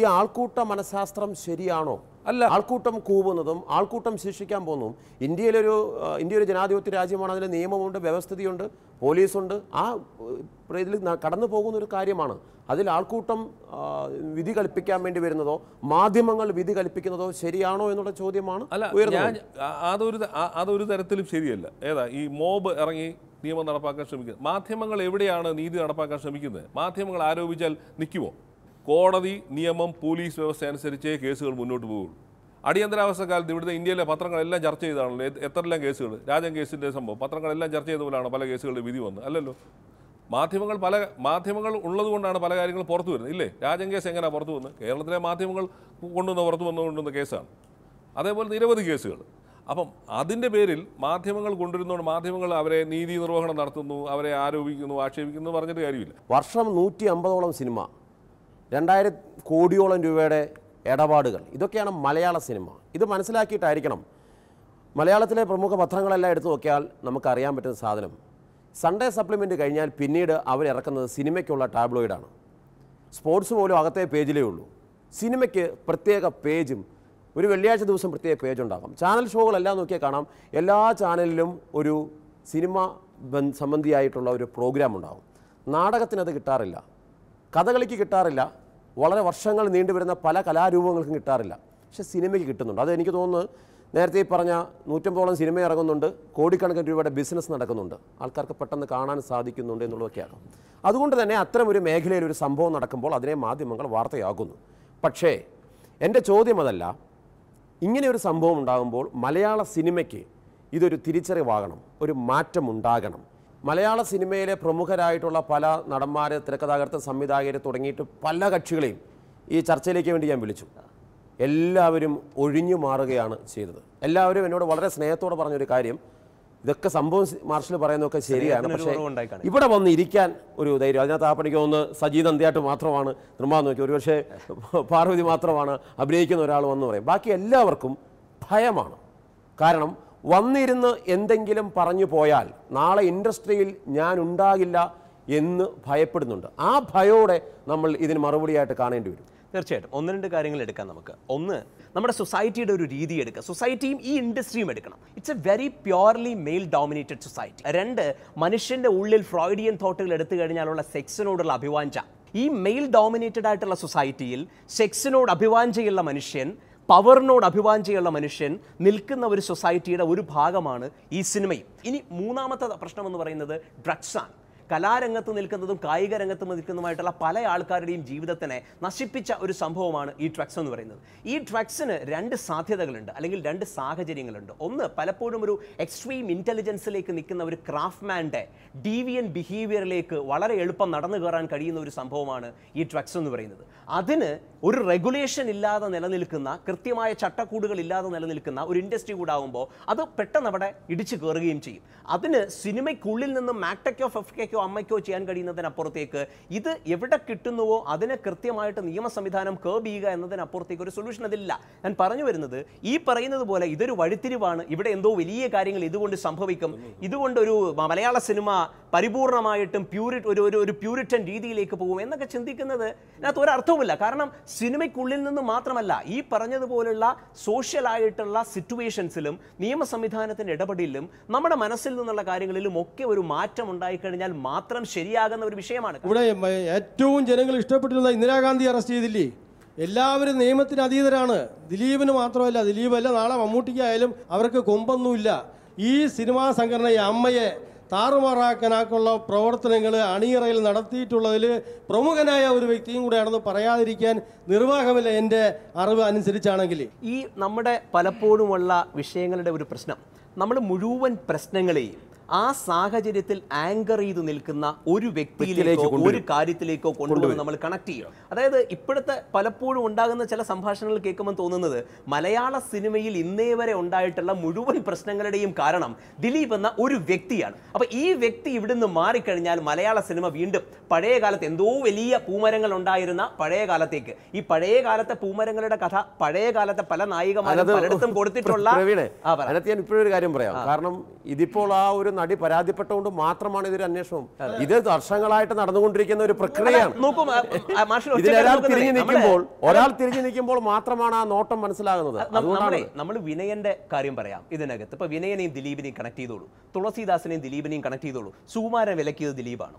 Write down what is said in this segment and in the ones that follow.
ഈ ആൾക്കൂട്ട മനഃശാസ്ത്രം ശരിയാണോ? അല്ല, ആൾക്കൂട്ടം കൂവുന്നതും ആൾക്കൂട്ടം ശിക്ഷിക്കാൻ പോകുന്നതും ഇന്ത്യ ഒരു ജനാധിപത്യ രാജ്യമാണ്. അതിൽ നിയമമുണ്ട്, വ്യവസ്ഥിതിയുണ്ട്, പോലീസുണ്ട്. ആ ഇതിൽ കടന്നു പോകുന്ന ഒരു കാര്യമാണ്. അതിൽ ആൾക്കൂട്ടം വിധി കൽപ്പിക്കാൻ വേണ്ടി വരുന്നതോ മാധ്യമങ്ങൾ വിധി കൽപ്പിക്കുന്നതോ ശരിയാണോ എന്നുള്ള ചോദ്യമാണ് ഉയർന്നത്. അതൊരു തരത്തിലും ശരിയല്ല. ഏതാ ഈ മോബ് ഇറങ്ങി നിയമം നടപ്പാക്കാൻ ശ്രമിക്കുന്നത്? മാധ്യമങ്ങൾ എവിടെയാണ് നീതി നടപ്പാക്കാൻ ശ്രമിക്കുന്നത്? മാധ്യമങ്ങൾ ആരോപിച്ചാൽ നിൽക്കുമോ? കോടതി, നിയമം, പോലീസ് വ്യവസ്ഥ അനുസരിച്ചേ കേസുകൾ മുന്നോട്ട് പോകുള്ളൂ. അടിയന്തരാവസ്ഥ കാലത്ത് ഇവിടുത്തെ ഇന്ത്യയിലെ പത്രങ്ങളെല്ലാം ചർച്ച ചെയ്താണല്ലോ എത്രയെല്ലാം കേസുകൾ. രാജൻ കേസിൻ്റെ സംഭവം പത്രങ്ങളെല്ലാം ചർച്ച ചെയ്ത പോലെയാണ് പല കേസുകളുടെ വിധി വന്നത്. അല്ലല്ലോ, മാധ്യമങ്ങൾ ഉള്ളതുകൊണ്ടാണ് പല കാര്യങ്ങളും പുറത്തു വരുന്നത്. ഇല്ലേ, രാജൻ കേസ് എങ്ങനെയാണ് പുറത്തു വന്നത്? കേരളത്തിലെ മാധ്യമങ്ങൾ കൊണ്ടുവന്ന കേസാണ്. അതേപോലെ നിരവധി കേസുകൾ. അപ്പം അതിൻ്റെ പേരിൽ മാധ്യമങ്ങൾ കൊണ്ടുവരുന്നതുകൊണ്ട് മാധ്യമങ്ങൾ അവരെ നീതി നിർവഹണം നടത്തുന്നു, അവരെ ആരോപിക്കുന്നു, ആക്ഷേപിക്കുന്നു പറഞ്ഞിട്ട് കാര്യമില്ല. വർഷം 150ഓളം സിനിമ, 2000 കോടിയോളം രൂപയുടെ ഇടപാടുകൾ, ഇതൊക്കെയാണ് മലയാള സിനിമ. ഇത് മനസ്സിലാക്കിയിട്ടായിരിക്കണം മലയാളത്തിലെ പ്രമുഖ പത്രങ്ങളെല്ലാം എടുത്തു നോക്കിയാൽ നമുക്കറിയാൻ പറ്റുന്ന സാധനം. സൺഡേ സപ്ലിമെൻ്റ് കഴിഞ്ഞാൽ പിന്നീട് അവരിറക്കുന്നത് സിനിമയ്ക്കുള്ള ടാബ്ലോയിഡാണ്. സ്പോർട്സ് പോലും അകത്തെ പേജിലേ ഉള്ളൂ. സിനിമയ്ക്ക് പ്രത്യേക പേജും ഒരു വെള്ളിയാഴ്ച ദിവസം പ്രത്യേക പേജുണ്ടാകും. ചാനൽ ഷോകളെല്ലാം നോക്കിയാൽ കാണാം, എല്ലാ ചാനലിലും ഒരു സിനിമ സംബന്ധിയായിട്ടുള്ള ഒരു പ്രോഗ്രാം ഉണ്ടാകും. നാടകത്തിനത് കിട്ടാറില്ല, കഥകളിക്ക് കിട്ടാറില്ല, വളരെ വർഷങ്ങൾ നീണ്ടുവരുന്ന പല കലാരൂപങ്ങൾക്കും കിട്ടാറില്ല. പക്ഷേ സിനിമയ്ക്ക് കിട്ടുന്നുണ്ട്. അത് എനിക്ക് തോന്നുന്നു നേരത്തെ പറഞ്ഞ 150ഓളം സിനിമ ഇറങ്ങുന്നുണ്ട്, കോടിക്കണക്കിന് രൂപയുടെ ബിസിനസ് നടക്കുന്നുണ്ട്, ആൾക്കാർക്ക് പെട്ടെന്ന് കാണാൻ സാധിക്കുന്നുണ്ട് എന്നുള്ളതൊക്കെയാണ്. അതുകൊണ്ട് തന്നെ അത്തരം ഒരു മേഖലയിൽ ഒരു സംഭവം നടക്കുമ്പോൾ അതിനെ മാധ്യമങ്ങൾ വാർത്തയാക്കുന്നു. പക്ഷേ എൻ്റെ ചോദ്യം അതല്ല. ഇങ്ങനെ ഒരു സംഭവം ഉണ്ടാകുമ്പോൾ മലയാള സിനിമയ്ക്ക് ഇതൊരു തിരിച്ചറിവാകണം, ഒരു മാറ്റം ഉണ്ടാകണം. മലയാള സിനിമയിലെ പ്രമുഖരായിട്ടുള്ള പല നടന്മാരെ, തിരക്കഥാകൃത്ത്, സംവിധായകരെ തുടങ്ങിയിട്ട് പല കക്ഷികളെയും ഈ ചർച്ചയിലേക്ക് വേണ്ടി ഞാൻ വിളിച്ചു. എല്ലാവരും ഒഴിഞ്ഞു മാറുകയാണ് ചെയ്തത്. എല്ലാവരും എന്നോട് വളരെ സ്നേഹത്തോടെ പറഞ്ഞൊരു കാര്യം, ഇതൊക്കെ സംഭവം മാർഷൽ പറയുന്നതൊക്കെ ശരിയാണ്, പക്ഷേ ഇവിടെ വന്ന് ഇരിക്കാൻ ഒരു ധൈര്യം. അതിനകത്ത് ആ പണിക്ക് ഒന്ന് സജീദ് അന്ത്യാട്ട് മാത്രമാണ് നിർമ്മാണം നോക്കി, ഒരുപക്ഷെ പാർവതി മാത്രമാണ് അഭിനയിക്കുന്ന ഒരാൾ വന്ന് പറയും. ബാക്കി എല്ലാവർക്കും ഭയമാണ്. കാരണം വന്നിരുന്ന് എന്തെങ്കിലും പറഞ്ഞു പോയാൽ നാളെ ഇൻഡസ്ട്രിയിൽ ഞാൻ ഉണ്ടാകില്ല എന്ന് ഭയപ്പെടുന്നുണ്ട്. ആ ഭയോടെ നമ്മൾ ഇതിന് മറുപടിയായിട്ട് കാണേണ്ടി വരും. തീർച്ചയായിട്ടും ഒന്ന് രണ്ട് കാര്യങ്ങൾ എടുക്കാം നമുക്ക്. ഒന്ന്, നമ്മുടെ സൊസൈറ്റിയുടെ ഒരു രീതി എടുക്കുക. സൊസൈറ്റിയും ഈ ഇൻഡസ്ട്രിയും എടുക്കണം. It's A very purely mail dominated society. രണ്ട്, മനുഷ്യൻ്റെ ഉള്ളിൽ ഫ്രോയിഡിയൻ തോട്ടുകൾ എടുത്തു കഴിഞ്ഞാലുള്ള സെക്സിനോടുള്ള അഭിവാഞ്ച. ഈ മെയിൽ ഡോമിനേറ്റഡ് ആയിട്ടുള്ള സൊസൈറ്റിയിൽ സെക്സിനോട് അഭിവാഞ്ചയുള്ള മനുഷ്യൻ, പവറിനോട് അഭിവാഞ്ചയുള്ള മനുഷ്യൻ നിൽക്കുന്ന ഒരു സൊസൈറ്റിയുടെ ഒരു ഭാഗമാണ് ഈ സിനിമയും. ഇനി മൂന്നാമത്തെ പ്രശ്നം എന്ന് പറയുന്നത് ഡ്രഗ്സാണ്. കലാരംഗത്ത് നിൽക്കുന്നതും കായിക രംഗത്ത് നിൽക്കുന്നതുമായിട്ടുള്ള പല ആൾക്കാരുടെയും ജീവിതത്തിനെ നശിപ്പിച്ച ഒരു സംഭവമാണ് ഈ ഡ്രഗ്സ് എന്ന് പറയുന്നത്. ഈ ഡ്രഗ്സിന് രണ്ട് സാധ്യതകളുണ്ട്, അല്ലെങ്കിൽ രണ്ട് സാഹചര്യങ്ങളുണ്ട്. ഒന്ന്, പലപ്പോഴും ഒരു എക്സ്ട്രീം ഇൻ്റലിജൻസിലേക്ക് നിൽക്കുന്ന ഒരു ക്രാഫ്റ്റ്മാൻ്റെ ഡീവിയൻ ബിഹേവിയറിലേക്ക് വളരെ എളുപ്പം നടന്നു കയറാൻ കഴിയുന്ന ഒരു സംഭവമാണ് ഈ ഡ്രഗ്സ് എന്ന് പറയുന്നത്. അതിന് ഒരു റെഗുലേഷൻ ഇല്ലാതെ നിലനിൽക്കുന്ന, കൃത്യമായ ചട്ടക്കൂടുകൾ ഇല്ലാതെ നിലനിൽക്കുന്ന ഒരു ഇൻഡസ്ട്രി കൂടാകുമ്പോൾ അത് പെട്ടെന്ന് അവിടെ ഇടിച്ചു കയറുകയും ചെയ്യും. അതിന് സിനിമയ്ക്കുള്ളിൽ നിന്നും മാക്ടെക്കോ ഫെഫ്കയ്ക്കോ അമ്മയ്ക്കോ ചെയ്യാൻ കഴിയുന്നതിനപ്പുറത്തേക്ക് ഇത് എവിടെ കിട്ടുന്നുവോ അതിനെ കൃത്യമായിട്ട് നിയമ സംവിധാനം കേർബ് ചെയ്യുക എന്നതിനപ്പുറത്തേക്ക് ഒരു സൊല്യൂഷൻ അതില്ല. ഞാൻ പറഞ്ഞു വരുന്നത്, ഈ പറയുന്നത് പോലെ ഇതൊരു വഴിത്തിരിവാണ്, ഇവിടെ എന്തോ വലിയ കാര്യങ്ങൾ ഇതുകൊണ്ട് സംഭവിക്കും, ഇതുകൊണ്ടൊരു മലയാള സിനിമ പരിപൂർണമായിട്ടും ഒരു പ്യൂരിറ്റൻ രീതിയിലേക്ക് പോകും എന്നൊക്കെ ചിന്തിക്കുന്നത് അതിനകത്ത് ഒരർത്ഥവുമില്ല. കാരണം സിനിമയ്ക്കുള്ളിൽ നിന്ന് മാത്രമല്ല, ഈ പറഞ്ഞതുപോലുള്ള സോഷ്യലായിട്ടുള്ള സിറ്റുവേഷൻസിലും നിയമ സംവിധാനത്തിൻ്റെ ഇടപെടലിലും നമ്മുടെ മനസ്സിൽ നിന്നുള്ള കാര്യങ്ങളിലും ഒക്കെ ഒരു മാറ്റം ഉണ്ടായിക്കഴിഞ്ഞാൽ മാത്രം ശരിയാകുന്ന ഒരു വിഷയമാണ്. ഇവിടെ ഏറ്റവും ജനങ്ങൾ ഇഷ്ടപ്പെട്ടിരുന്ന ഇന്ദിരാഗാന്ധി അറസ്റ്റ് ചെയ്തില്ലേ? എല്ലാവരും നിയമത്തിന് അതീതരാണ്. ദിലീപിന് മാത്രമല്ല, ദിലീപല്ല, നാളെ മമ്മൂട്ടിക്കായാലും അവർക്ക് കൊമ്പൊന്നുമില്ല. ഈ സിനിമാ സംഘടന ഈ അമ്മയെ താറുമാറാക്കാനാക്കുള്ള പ്രവർത്തനങ്ങൾ അണിയറയിൽ നടത്തിയിട്ടുള്ളതിൽ പ്രമുഖനായ ഒരു വ്യക്തിയും കൂടെയാണെന്ന് പറയാതിരിക്കാൻ നിർവാഹമില്ല എൻ്റെ അറിവ് അനുസരിച്ചാണെങ്കിൽ. ഈ നമ്മുടെ പലപ്പോഴുമുള്ള വിഷയങ്ങളുടെ ഒരു പ്രശ്നം, നമ്മൾ മുഴുവൻ പ്രശ്നങ്ങളെയും ആ സാഹചര്യത്തിൽ ആങ്കർ ചെയ്ത് നിൽക്കുന്ന ഒരു വ്യക്തിയിലേക്കോ ഒരു കാര്യത്തിലേക്കോ കൊണ്ടുവന്ന് നമ്മൾ കണക്ട് ചെയ്യും. അതായത് ഇപ്പോഴത്തെ പലപ്പോഴും ഉണ്ടാകുന്ന ചില സംഭാഷണങ്ങൾ കേൾക്കുമ്പോൾ തോന്നുന്നത് മലയാള സിനിമയിൽ ഇന്നേ വരെ ഉണ്ടായിട്ടുള്ള മുഴുവൻ പ്രശ്നങ്ങളുടെയും കാരണം ദിലീപ് എന്ന ഒരു വ്യക്തിയാണ്. അപ്പൊ ഈ വ്യക്തി ഇവിടുന്ന് മാറിക്കഴിഞ്ഞാൽ മലയാള സിനിമ വീണ്ടും പഴയ കാലത്ത് എന്തോ വലിയ പൂമരങ്ങൾ ഉണ്ടായിരുന്ന പഴയ കാലത്തേക്ക്, ഈ പഴയ കാലത്തെ പൂമരങ്ങളുടെ കഥ പഴയ കാലത്തെ പല നായികമാരും പലയിടത്തും കൊടുത്തിട്ടുള്ള ഇപ്പോഴൊരു കാര്യം പറയാം. കാരണം ഇതിപ്പോൾ ആ ഒരു നടി പരാതിപ്പെട്ടുകൊണ്ട് മാത്രമാണ് ഇതൊരു അന്വേഷണം. ഇത് വർഷങ്ങളായിട്ട് നടന്നുകൊണ്ടിരിക്കുന്ന ഒരു പ്രക്രിയയാണ്. ഒരാൾ തിരിഞ്ഞു നിൽക്കുമ്പോൾ മാത്രമാണ് ആ നോട്ടം മനസ്സിലാകുന്നത്. നമ്മൾ വിനയന്റെ കാര്യം പറയാം ഇതിനകത്ത്. ഇപ്പൊ വിനയനെയും ദിലീപിനെയും കണക്ട് ചെയ്തോളൂ, തുളസീദാസിനെയും ദിലീപിനെയും കണക്ട് ചെയ്തോളൂ. സുകുമാരൻ വിലക്കിയത് ദിലീപാണ്.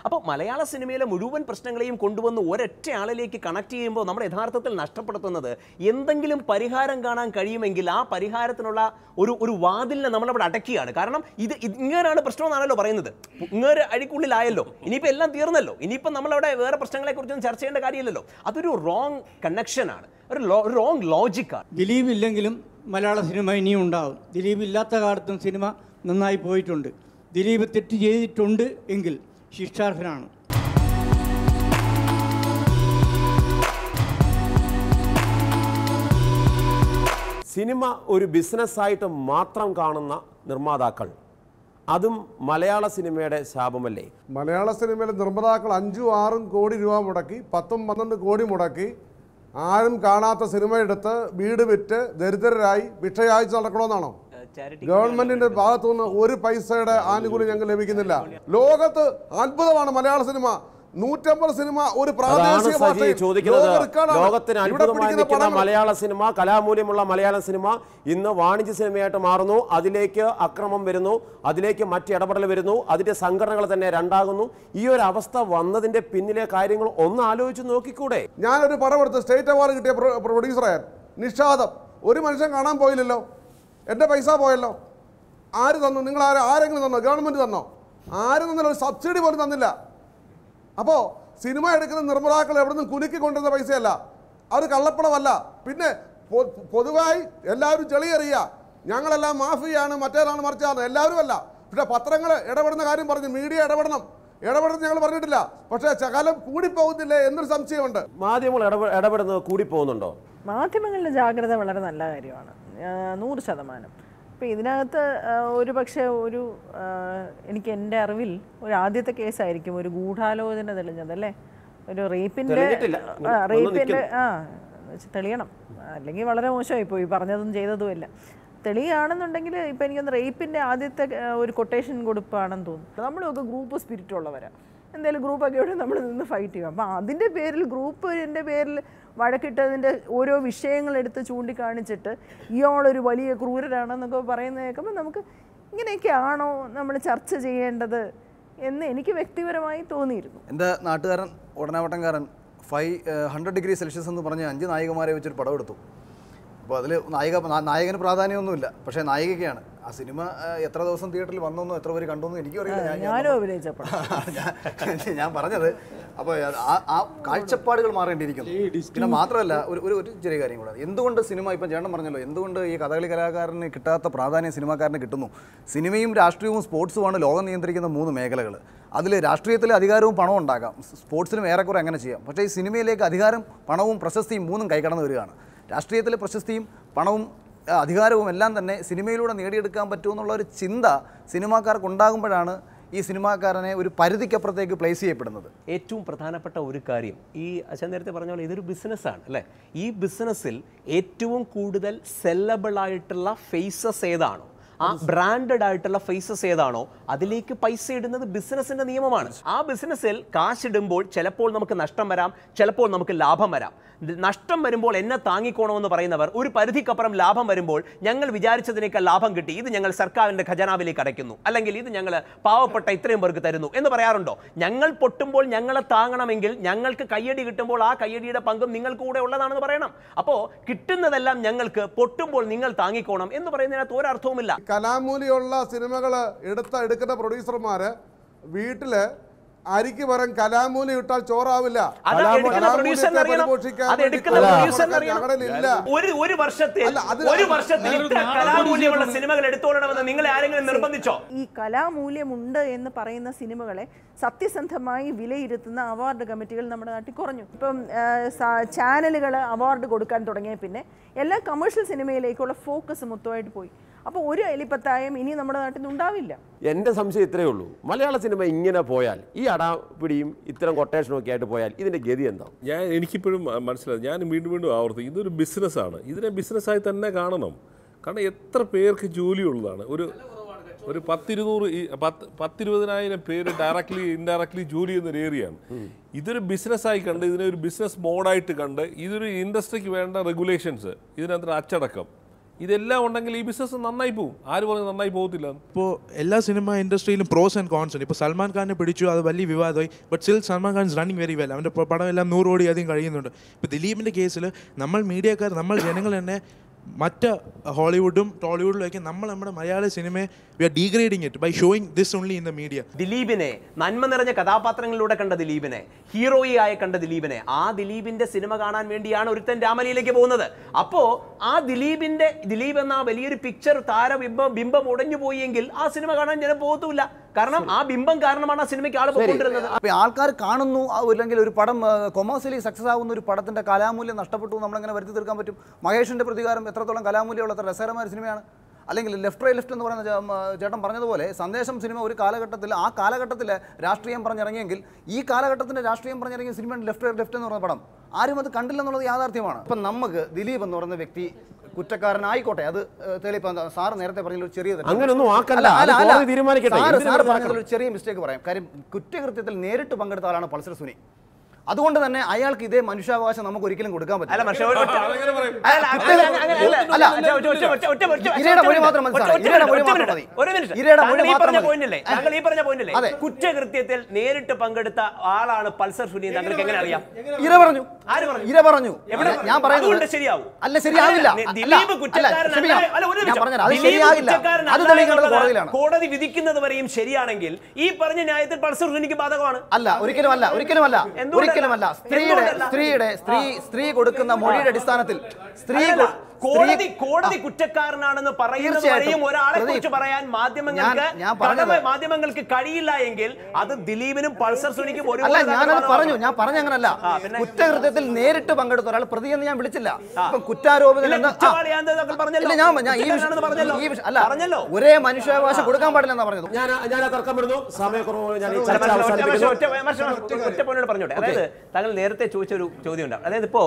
അപ്പോൾ മലയാള സിനിമയിലെ മുഴുവൻ പ്രശ്നങ്ങളെയും കൊണ്ടുവന്ന് ഒരൊറ്റ ആളിലേക്ക് കണക്ട് ചെയ്യുമ്പോൾ നമ്മൾ യഥാർത്ഥത്തിൽ നഷ്ടപ്പെടുത്തുന്നത് എന്തെങ്കിലും പരിഹാരം കാണാൻ കഴിയുമെങ്കിൽ ആ പരിഹാരത്തിനുള്ള ഒരു വാതിലിനെ നമ്മളവിടെ അടക്കുകയാണ്. കാരണം ഇത് ഇങ്ങനെയാണ് പ്രശ്നമെന്നാണല്ലോ പറയുന്നത്. ഇങ്ങനെ അഴിക്കുള്ളിലായല്ലോ, ഇനിയിപ്പോൾ എല്ലാം തീർന്നല്ലോ, ഇനിയിപ്പോൾ നമ്മളവിടെ വേറെ പ്രശ്നങ്ങളെക്കുറിച്ചൊന്നും ചർച്ച ചെയ്യേണ്ട കാര്യമില്ലല്ലോ. അതൊരു റോങ് കണക്ഷനാണ്, ഒരു റോങ് ലോജിക്കാണ്. ദിലീപ് ഇല്ലെങ്കിലും മലയാള സിനിമ ഇനിയും ഉണ്ടാകും. ദിലീപ് ഇല്ലാത്ത കാലത്തും സിനിമ നന്നായി പോയിട്ടുണ്ട്. ദിലീപ് തെറ്റ് ചെയ്തിട്ടുണ്ട് എങ്കിൽ ശിക്ഷാർഹനാണ്. സിനിമ ഒരു ബിസിനസ്സായിട്ട് മാത്രം കാണുന്ന നിർമ്മാതാക്കൾ, അതും മലയാള സിനിമയുടെ ശാപമല്ലേ? മലയാള സിനിമയിലെ നിർമ്മാതാക്കൾ 5-6 കോടി രൂപ മുടക്കി, 10-12 കോടി മുടക്കി ആരും കാണാത്ത സിനിമ എടുത്ത് വീട് വിറ്റ് ദരിദ്രരായി ഭിക്ഷയാഴ്ച നടക്കണമെന്നാണോ? ഗവൺമെന്റിന്റെ ഭാഗത്തുനിന്ന് ഒരു പൈസയുടെ ആനുകൂല്യം ഞങ്ങൾക്ക് ലഭിക്കുന്നില്ല. ലോകത്ത് അത്ഭുതമാണ് മലയാള സിനിമ. 150 സിനിമ ഒരു പ്രാദേശിക ലോകത്തിന് അത്ഭുതമായി നിൽക്കുന്ന മലയാള സിനിമ, കലാമൂല്യമുള്ള മലയാള സിനിമ ഇന്ന് വാണിജ്യ സിനിമയായിട്ട് മാറുന്നു. അതിലേക്ക് അക്രമം വരുന്നു, അതിലേക്ക് മറ്റ് ഇടപെടൽ വരുന്നു, അതിന്റെ സംഘടനകൾ തന്നെ രണ്ടാകുന്നു. ഈ ഒരു അവസ്ഥ വന്നതിന്റെ പിന്നിലെ കാര്യങ്ങൾ ഒന്ന് ആലോചിച്ച് നോക്കിക്കൂടെ? ഞാനൊരു പടം എടുത്ത് സ്റ്റേറ്റ് അവാർഡ് കിട്ടിയ പ്രൊഡ്യൂസറായ നിഷാദം, ഒരു മനുഷ്യൻ കാണാൻ പോയില്ലല്ലോ, എൻ്റെ പൈസ പോയല്ലോ. ആര് തന്നു? നിങ്ങൾ ആരെങ്കിലും തന്നോ? ഗവൺമെൻറ് തന്നോ? ആരും തന്നില്ല, ഒരു സബ്സിഡി പോലും തന്നില്ല. അപ്പോൾ സിനിമ എടുക്കുന്ന നിർമ്മാതാക്കൾ എവിടെ നിന്നും കുലുക്കി കൊണ്ടുവന്ന പൈസയല്ല, അത് കള്ളപ്പണമല്ല. പിന്നെ പൊതുവായി എല്ലാവരും ചെളിയെറിയുക, ഞങ്ങളെല്ലാം മാഫിയാണ്, മറ്റേതാണ് മറിച്ചാണ്, എല്ലാവരും അല്ല. പക്ഷേ പത്രങ്ങൾ ഇടപെടുന്ന കാര്യം പറഞ്ഞു, മീഡിയ ഇടപെടണം ഞങ്ങൾ പറഞ്ഞിട്ടില്ല. പക്ഷേ ശകലം കൂടിപ്പോകുന്നില്ലേ എന്നൊരു സംശയമുണ്ട്. മാധ്യമങ്ങൾ ഇടപെടുന്നത് കൂടിപ്പോകുന്നുണ്ടോ? മാധ്യമങ്ങളുടെ ജാഗ്രത വളരെ നല്ല കാര്യമാണ്, 100%. അപ്പോൾ ഇതിനകത്ത് ഒരു പക്ഷേ എനിക്ക് എൻ്റെ അറിവിൽ ഒരു ആദ്യത്തെ കേസായിരിക്കും ഒരു ഗൂഢാലോചന തെളിഞ്ഞത് അല്ലേ? ഒരു റേപ്പിൻ്റെ തെളിയണം, അല്ലെങ്കിൽ വളരെ മോശമായിപ്പോയി, പറഞ്ഞതും ചെയ്തതുമല്ല. തെളിയാണെന്നുണ്ടെങ്കിൽ ഇപ്പം എനിക്കൊന്ന് റേപ്പിൻ്റെ ആദ്യത്തെ ഒരു കൊട്ടേഷൻ കൊടുപ്പാണെന്ന് തോന്നുന്നു. നമ്മളൊക്കെ ഗ്രൂപ്പ് സ്പിരിറ്റ് ഉള്ളവരാണ്, എന്തായാലും ഗ്രൂപ്പൊക്കെ ഇവിടെ നമ്മൾ നിന്ന് ഫൈറ്റ് ചെയ്യും. അപ്പോൾ അതിൻ്റെ പേരിൽ ഗ്രൂപ്പിൻ്റെ പേരിൽ വഴക്കിട്ടതിൻ്റെ ഓരോ വിഷയങ്ങളെടുത്ത് ചൂണ്ടിക്കാണിച്ചിട്ട് ഇയാളൊരു വലിയ ക്രൂരരാണെന്നൊക്കെ പറയുന്നത് കേൾക്കുമ്പോൾ നമുക്ക് ഇങ്ങനെയൊക്കെയാണോ നമ്മൾ ചർച്ച ചെയ്യേണ്ടത് എന്ന് എനിക്ക് വ്യക്തിപരമായി തോന്നിയിരുന്നു. എൻ്റെ നാട്ടുകാരൻ ഉടനാവട്ടംകാരൻ 100 ഡിഗ്രി സെൽഷ്യസ് എന്ന് പറഞ്ഞ് 5 നായികമാരെ വെച്ചൊരു പടം എടുത്തു. അപ്പോൾ അതിൽ നായകന് പ്രാധാന്യമൊന്നുമില്ല, പക്ഷേ നായികയ്ക്കാണ്. ആ സിനിമ എത്ര ദിവസം തിയേറ്ററിൽ വന്നൊന്നും എത്ര പേര് കണ്ടൊന്നും എനിക്കും അറിയില്ല. ഞാൻ പറഞ്ഞത് അപ്പോൾ ആ കാഴ്ചപ്പാടുകൾ മാറേണ്ടിയിരിക്കുന്നു. പിന്നെ മാത്രമല്ല ഒരു ചെറിയ കാര്യം കൂടെ, എന്തുകൊണ്ട് സിനിമ, ഇപ്പം ചേട്ടൻ പറഞ്ഞല്ലോ, എന്തുകൊണ്ട് ഈ കഥകളി കലാകാരന് കിട്ടാത്ത പ്രാധാന്യം സിനിമാക്കാരന് കിട്ടുന്നു? സിനിമയും രാഷ്ട്രീയവും സ്പോർട്സുമാണ് ലോകം നിയന്ത്രിക്കുന്ന 3 മേഖലകൾ. അതിൽ രാഷ്ട്രീയത്തിൽ അധികാരവും പണവും ഉണ്ടാകാം, സ്പോർട്സിനും ഏറെക്കുറെ അങ്ങനെ ചെയ്യാം. പക്ഷേ ഈ സിനിമയിലേക്ക് അധികാരം, പണവും പ്രശസ്തിയും 3 കൈകടന്ന് വരികയാണ്. രാഷ്ട്രീയത്തിലെ പ്രശസ്തിയും പണവും അധികാരവും എല്ലാം തന്നെ സിനിമയിലൂടെ നേടിയെടുക്കാൻ പറ്റുമെന്നുള്ള ഒരു ചിന്ത സിനിമാക്കാർക്ക് ഉണ്ടാകുമ്പോഴാണ് ഈ സിനിമാക്കാരനെ ഒരു പരിധിക്കപ്പുറത്തേക്ക് പ്ലേസ് ചെയ്യപ്പെടുന്നത്. ഏറ്റവും പ്രധാനപ്പെട്ട ഒരു കാര്യം, ഈ അച്ഛൻ നേരത്തെ പറഞ്ഞ പോലെ ഇതൊരു ബിസിനസ്സാണ് അല്ലേ? ഈ ബിസിനസ്സിൽ ഏറ്റവും കൂടുതൽ സെല്ലബിളായിട്ടുള്ള ഫേസസ് ഏതാണോ, ആ ബ്രാൻഡഡ് ആയിട്ടുള്ള ഫേസസ് ഏതാണോ, അതിലേക്ക് പൈസ ഇടുന്നത് ബിസിനസിന്റെ നിയമമാണ്. ആ ബിസിനസ്സിൽ കാശിടുമ്പോൾ ചിലപ്പോൾ നമുക്ക് നഷ്ടം വരാം, ചിലപ്പോൾ നമുക്ക് ലാഭം വരാം. നഷ്ടം വരുമ്പോൾ എന്നെ താങ്ങിക്കോണമെന്ന് പറയുന്നവർ ഒരു പരിധിക്കപ്പുറം ലാഭം വരുമ്പോൾ ഞങ്ങൾ വിചാരിച്ചതിനേക്കാൾ ലാഭം കിട്ടി, ഇത് ഞങ്ങൾ സർക്കാരിൻ്റെ ഖജനാവിലേക്ക് അടയ്ക്കുന്നു, അല്ലെങ്കിൽ ഇത് ഞങ്ങൾ പാവപ്പെട്ട ഇത്രയും പേർക്ക് തരുന്നു എന്ന് പറയാറുണ്ടോ? ഞങ്ങൾ പൊട്ടുമ്പോൾ ഞങ്ങളെ താങ്ങണമെങ്കിൽ ഞങ്ങൾക്ക് കയ്യടി കിട്ടുമ്പോൾ ആ കയ്യടിയുടെ പങ്കും നിങ്ങൾക്ക് കൂടെ ഉള്ളതാണെന്ന് പറയണം. അപ്പോൾ കിട്ടുന്നതെല്ലാം ഞങ്ങൾക്ക്, പൊട്ടുമ്പോൾ നിങ്ങൾ താങ്ങിക്കോണം എന്ന് പറയുന്നതിനകത്ത് ഒരർത്ഥവുമില്ല. കലാമൂല്യമുള്ള സിനിമകൾ എടുക്കുന്ന പ്രൊഡ്യൂസർമാര് വീട്ടില് അരിക്ക് പകരം കലാമൂല്യം ഇട്ടാൽ ചോറാവില്ല. ഒരു വർഷത്തിൽ കലാമൂല്യമുള്ള സിനിമകൾ എടുത്തോളണമെന്ന് നിങ്ങളെ ആരെങ്കിലും നിർബന്ധിച്ചോ? ഈ കലാമൂല്യമുണ്ട് എന്ന് പറയുന്ന സിനിമകളെ സത്യസന്ധമായി വിലയിരുത്തുന്ന അവാർഡ് കമ്മിറ്റികൾ നമ്മുടെ നാട്ടിൽ കുറഞ്ഞു. ഇപ്പം ചാനലുകൾ അവാർഡ് കൊടുക്കാൻ തുടങ്ങിയ പിന്നെ എല്ലാ കമേഴ്ഷ്യൽ സിനിമയിലേക്കുള്ള ഫോക്കസ് മൊത്തമായിട്ട് പോയി. അപ്പോൾ ഒരു എലിപ്പത്തായം ഇനി നമ്മുടെ നാട്ടിൽ നിന്ന് ഉണ്ടാവില്ല. എൻ്റെ സംശയം ഇത്രയേ ഉള്ളൂ, മലയാള സിനിമ ഇങ്ങനെ പോയാൽ, ഈ അടാപിടിയും ഇത്തരം കൊട്ടേഷനും ഒക്കെ ആയിട്ട് പോയാൽ ഇതിൻ്റെ ഗതി എന്താ? എനിക്കിപ്പോഴും മനസ്സിലായി, ഞാൻ വീണ്ടും ആവർത്തിക്കും, ഇതൊരു ബിസിനസ്സാണ്. ഇതിനെ ബിസിനസ്സായി തന്നെ കാണണം. കാരണം എത്ര പേർക്ക് ജോലിയുള്ളതാണ്. ഒരു 10-20,000 പേര് ഡയറക്ട്ലി ഇൻഡയറക്ട്ലി ജോലി ചെയ്യുന്ന ഒരു ഏരിയയാണ്. ഇതൊരു ബിസിനസ്സായി കണ്ട്, ഇതിനെ ഒരു ബിസിനസ് മോഡായിട്ട് കണ്ട്, ഇതൊരു ഇൻഡസ്ട്രിക്ക് വേണ്ട റെഗുലേഷൻസ്, ഇതിനകത്ത് അച്ചടക്കം, ഇതെല്ലാം ഉണ്ടെങ്കിൽ ഈ ബിസിനസ് നന്നായി പോകും. ആര് പറഞ്ഞു നന്നായി പോകത്തില്ല? ഇപ്പോൾ എല്ലാ സിനിമ ഇൻഡസ്ട്രിയിലും പ്രോസ് ആൻഡ് കോൺസ് ഉണ്ട്. ഇപ്പോൾ സൽമാൻ ഖാനെ പിടിച്ചു, അത് വലിയ വിവാദമായി. But still Salman Khan is running very well. അവൻ്റെ പടം എല്ലാം 100 കോടി അധികം കഴിയുന്നുണ്ട്. ഇപ്പോൾ ദിലീപിൻ്റെ കേസിൽ നമ്മൾ മീഡിയക്കാർ, നമ്മൾ ജനങ്ങൾ തന്നെ മറ്റ് ഹോളിവുഡും ടോളിവുഡിലൊക്കെ നമ്മൾ നമ്മുടെ മലയാള സിനിമയെ we are degrading it by showing this only in the media. ദിലീപിനെ നന്മ നിറഞ്ഞ കഥാപാത്രങ്ങളിലൂടെ കണ്ട ദിലീപിനെ, ഹീറോയായി കണ്ട ദിലീപിനെ, ആ ദിലീപിന്റെ സിനിമ കാണാൻ വേണ്ടിയാണ് ഒരുത്തൻ രാമലീലയ്ക്ക് പോകുന്നത്. അപ്പോ ആ ദിലീപ് എന്ന വലിയൊരു പിക്ചർ ബിംബം ഉടഞ്ഞു പോയെങ്കിൽ ആ സിനിമ കാണാൻ ജനം പോകത്തുമില്ല. കാരണം ആ ബിംബം കാരണമാണ് ആ സിനിമയ്ക്ക് ആൾ പോയിക്കൊണ്ടിരുന്നത്. അപ്പോൾ ആൾക്കാർ കാണുന്നു, അല്ലെങ്കിൽ ഒരു പടം കൊമേഴ്സ്യലി സക്സസ് ആകുന്ന ഒരു പടത്തിന്റെ കലാമൂല്യം നഷ്ടപ്പെട്ടു നമ്മളെങ്ങനെ വരുത്തി തീർക്കാൻ പറ്റും? മഹേഷിന്റെ പ്രതികാരം എത്രത്തോളം കലാമൂല്യമുള്ള എത്ര രസകരമായ ഒരു സിനിമയാണ്. അല്ലെങ്കിൽ ലെഫ്റ്റ് എന്ന് പറയുന്ന ചേട്ടൻ പറഞ്ഞതുപോലെ സന്ദേശം സിനിമ ഒരു കാലഘട്ടത്തിൽ, ആ കാലഘട്ടത്തിൽ രാഷ്ട്രീയം പറഞ്ഞിറങ്ങിയെങ്കിൽ ഈ കാലഘട്ടത്തിൻ്റെ രാഷ്ട്രീയം പറഞ്ഞിറങ്ങിയ സിനിമയാണ് ലെഫ്റ്റ് എന്ന് പറയുന്ന പടം. ആരും അത് കണ്ടില്ലെന്നുള്ളത് യാഥാർത്ഥ്യമാണ്. ഇപ്പം നമുക്ക് ദിലീപ് എന്ന് പറയുന്ന വ്യക്തി കുറ്റക്കാരനായിക്കോട്ടെ, അത് തെളിയിപ്പം സാറ് നേരത്തെ പറഞ്ഞൊരു ചെറിയ ചെറിയ മിസ്റ്റേക്ക് പറയാം. കാര്യം കുറ്റകൃത്യത്തിൽ നേരിട്ട് പങ്കെടുത്ത ആളാണ് പൾസർ സുനി. അതുകൊണ്ട് തന്നെ അയാൾക്ക് ഇതേ മനുഷ്യാവകാശം നമുക്ക് ഒരിക്കലും കൊടുക്കാൻ പറ്റില്ല. കുറ്റകൃത്യത്തിൽ നേരിട്ട് പങ്കെടുത്ത ആളാണ് പൾസർ സുനി. താങ്കൾക്ക് എങ്ങനെ അറിയാം? ഇര പറഞ്ഞു. ഞാൻ പറയുന്നത് ശരിയാവും. അല്ല, ശരിയാവില്ല. കോടതി വിധിക്കുന്നത് വരെയും ശരിയാണെങ്കിൽ ഈ പറഞ്ഞ ന്യായത്തിൽ പൾസർ സുനിക്ക് ബാധകമാണ്. അല്ല, ഒരിക്കലുമല്ല. സ്ത്രീ കൊടുക്കുന്ന മൊഴിയുടെ അടിസ്ഥാനത്തിൽ കോടതി കുറ്റക്കാരനാണെന്ന് പറയുന്നവരെയും ഒരാളെ കുറിച്ച് പറയാൻ മാധ്യമങ്ങൾക്ക് കഴിയില്ല എങ്കിൽ അത് ദിലീപിനും പൾസർ സുനിക്കും ഒരു. ഞാൻ പറഞ്ഞു അങ്ങനല്ല. കുറ്റകൃത്യത്തിൽ നേരിട്ട് പങ്കെടുത്ത ഒരാൾ പ്രതി എന്ന് ഞാൻ വിളിച്ചില്ല. കുറ്റാരോപിതൻ പറഞ്ഞല്ലോ. ഒരേ മനുഷ്യാവകാശം കൊടുക്കാൻ പാടില്ലെന്നാ പറഞ്ഞത്. പറഞ്ഞോട്ടെ. അതായത് താങ്കൾ നേരത്തെ ചോദിച്ചൊരു ചോദ്യം ഉണ്ടാവും. അതായത് ഇപ്പോ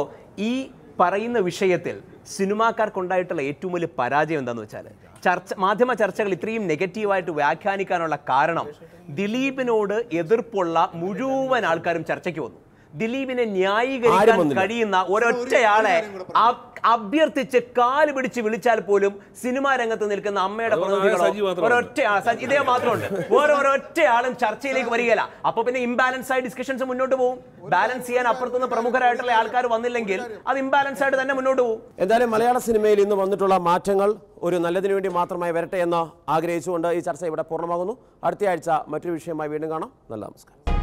ഈ പറയുന്ന വിഷയത്തിൽ സിനിമാക്കാർക്കുണ്ടായിട്ടുള്ള ഏറ്റവും വലിയ പരാജയം എന്താണെന്ന് വെച്ചാൽ, മാധ്യമ ചർച്ചകൾ ഇത്രയും നെഗറ്റീവായിട്ട് വ്യാഖ്യാനിക്കാനുള്ള കാരണം ദിലീപിനോട് എതിർപ്പുള്ള മുഴുവൻ ആൾക്കാരും ചർച്ചയ്ക്ക് വന്നു. ദിലീപിനെ ന്യായീകരിക്കാൻ കഴിയുന്ന ഒരൊറ്റയാളെ അഭ്യർത്ഥിച്ച് കാല് പിടിച്ച് വിളിച്ചാൽ പോലും സിനിമാ രംഗത്ത് നിൽക്കുന്ന അമ്മയുടെ പ്രതിനിധികളോ ഇതേ മാത്രമുണ്ട്. ഓരോരൊറ്റയാളും ചർച്ചയിലേക്ക് വരികയില്ല. അപ്പൊ പിന്നെ ഇംബാലൻസ് ആയി ഡിസ്കഷൻസ് മുന്നോട്ട് പോകും. ബാലൻസ് ചെയ്യാൻ അപ്പുറത്തുനിന്ന് പ്രമുഖരായിട്ടുള്ള ആൾക്കാർ വന്നില്ലെങ്കിൽ അത് ഇംബാലൻസ് ആയിട്ട് തന്നെ മുന്നോട്ട് പോകും. എന്തായാലും മലയാള സിനിമയിൽ ഇന്ന് വന്നിട്ടുള്ള മാറ്റങ്ങൾ ഒരു നല്ലതിനു വേണ്ടി മാത്രമായി വരട്ടെ എന്ന് ആഗ്രഹിച്ചുകൊണ്ട് ഈ ചർച്ച ഇവിടെ പൂർണ്ണമാകുന്നു. അടുത്ത ആഴ്ച മറ്റൊരു വിഷയമായി വീണ്ടും കാണാം. നല്ല നമസ്കാരം.